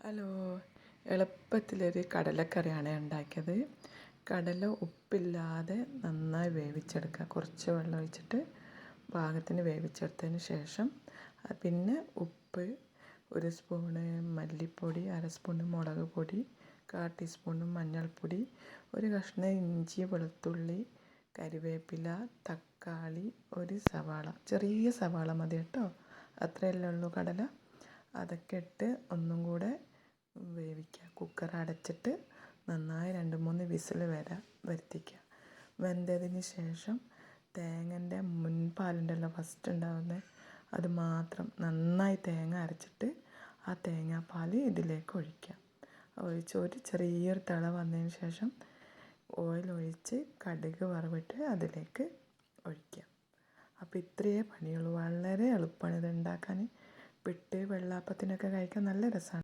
Hello, എളുപ്പത്തിലൊരു കടലക്കറിയാണ് ഉണ്ടാക്കിയത്. കടല ഉപ്പില്ലാതെ നന്നായി വേവിച്ചെടുക്കുക. കുറച്ച് വെള്ളം ഒഴിച്ചിട്ട് പാകത്തിന് വേവിച്ചെടുത്തതിന് ശേഷം പിന്നെ ഉപ്പ്, 1 സ്പൂണ് മല്ലിപ്പൊടി, 1/2 സ്പൂണ് മുളക് പൊടി, 1/4 ടീസ്പൂണ് മഞ്ഞൾപ്പൊടി, 1 കഷ്ണം ഇഞ്ചി, വെളുത്തുള്ളി, കരിവേപ്പില, തക്കാളി, 1 സവാള, ചെറിയ സവാള മതി കേട്ടോ. അത്രയല്ലേ ഉള്ളൂ കടല. അതൊക്കെ ഇട്ട് ഒന്നും കൂടെ വേവിക്കുക. കുക്കർ അടച്ചിട്ട് നന്നായി 2-3 വിസിൽ വരെ വരുത്തിക്കുക. വെന്തതിന് ശേഷം തേങ്ങൻ്റെ മുൻപാലുണ്ടല്ലോ, ഫസ്റ്റ് ഉണ്ടാകുന്നത്, അത് മാത്രം നന്നായി തേങ്ങ അരച്ചിട്ട് ആ തേങ്ങാപ്പാൽ ഇതിലേക്ക് ഒഴിക്കുക. ഒഴിച്ച് ഒരു ചെറിയൊരു തിള വന്നതിന് ശേഷം ഓയിൽ ഒഴിച്ച് കടുക് വറവിട്ട് അതിലേക്ക് ഒഴിക്കുക. അപ്പോൾ ഇത്രയേ പണിയുള്ളൂ. വളരെ എളുപ്പമാണ് ഇത് ഉണ്ടാക്കാൻ. പിട്ട്, വെള്ളാപ്പത്തിനൊക്കെ കഴിക്കാൻ നല്ല രസമാണ്.